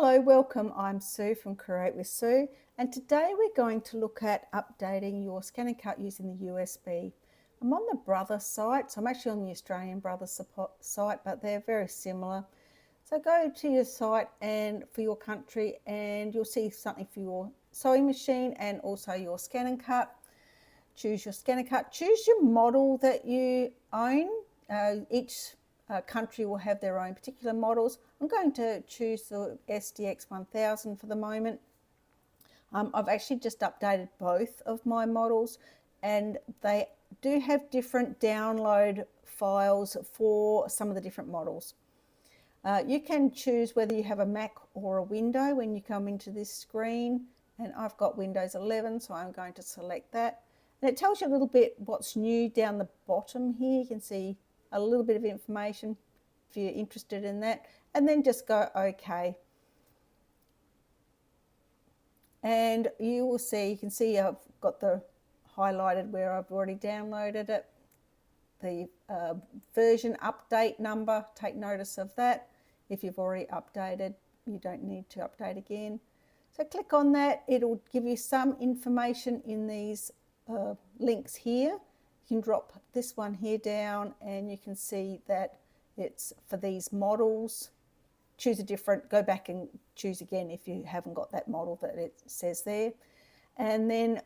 Hello, welcome. I'm Sue from Create with Sue, and today we're going to look at updating your ScanNCut using the USB. I'm on the Brother site, so I'm actually on the Australian Brother site, but they're very similar. So go to your site and for your country, and you'll see something for your sewing machine and also your ScanNCut. Choose your ScanNCut. Choose your model that you own. Each country will have their own particular models. I'm going to choose the SDX 1000 for the moment. I've actually just updated both of my models, and they do have different download files for some of the different models. You can choose whether you have a Mac or a window when you come into this screen, and I've got Windows 11, so I'm going to select that. And it tells you a little bit what's new down the bottom here. You can see a little bit of information if you're interested in that, and then just go OK. And you will see, you can see I've got the highlighted where I've already downloaded it. The version update number, take notice of that. If you've already updated, you don't need to update again. So click on that. It'll give you some information in these links here. You can drop this one here down and you can see that it's for these models. Choose a different, go back and choose again if you haven't got that model that it says there. And then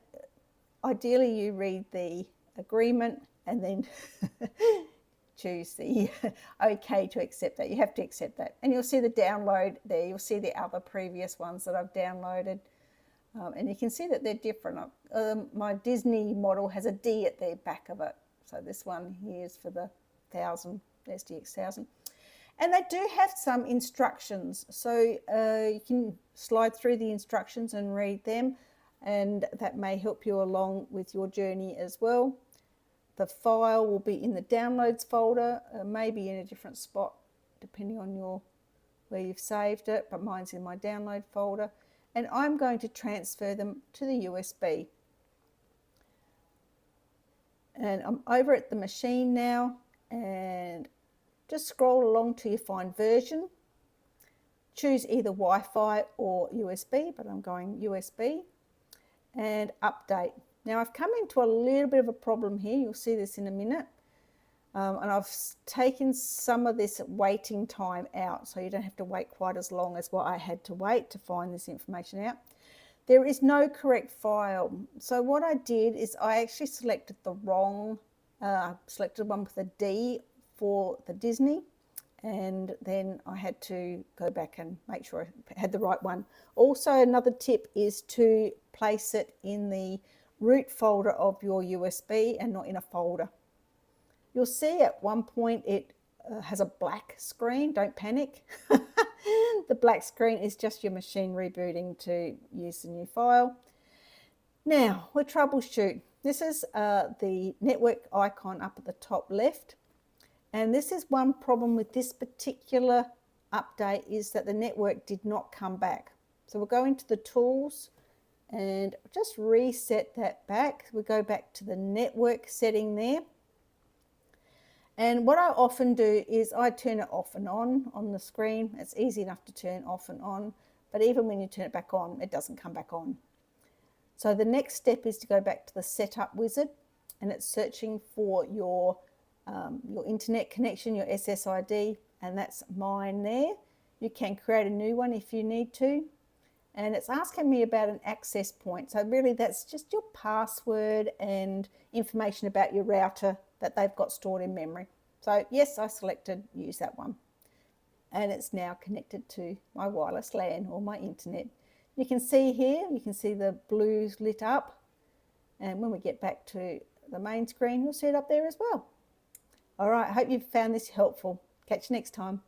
ideally you read the agreement and then choose the OK to accept that. You have to accept that. And you'll see the download there. You'll see the other previous ones that I've downloaded. And you can see that they're different. My Disney model has a D at the back of it. So this one here is for the 1000, SDX 1000. And they do have some instructions. So you can slide through the instructions and read them. And that may help you along with your journey as well. The file will be in the downloads folder, maybe in a different spot depending on where you've saved it, but mine's in my download folder. And I'm going to transfer them to the USB. And I'm over at the machine now, and just scroll along till you find version. Choose either Wi-Fi or USB, but I'm going USB, and update. Now I've come into a little bit of a problem here. You'll see this in a minute. And I've taken some of this waiting time out, so you don't have to wait quite as long as what I had to wait to find this information out. There is no correct file. So what I did is I actually selected the wrong, selected one with a D for the Disney, and then I had to go back and make sure I had the right one. Also, another tip is to place it in the root folder of your USB and not in a folder. You'll see at one point it has a black screen. Don't panic. The black screen is just your machine rebooting to use the new file. Now we'll troubleshoot. This is the network icon up at the top left. And this is one problem with this particular update, is that the network did not come back. So we'll go into the tools and just reset that back. We'll go back to the network setting there. And what I often do is I turn it off and on the screen. It's easy enough to turn off and on, but even when you turn it back on, it doesn't come back on. So the next step is to go back to the setup wizard, and it's searching for your internet connection, your SSID, and that's mine there. You can create a new one if you need to. And it's asking me about an access point. So really that's just your password and information about your router that they've got stored in memory. So yes, I selected use that one. And it's now connected to my wireless LAN or my internet. You can see here, you can see the blues lit up. And when we get back to the main screen, you'll see it up there as well. All right, I hope you've found this helpful. Catch you next time.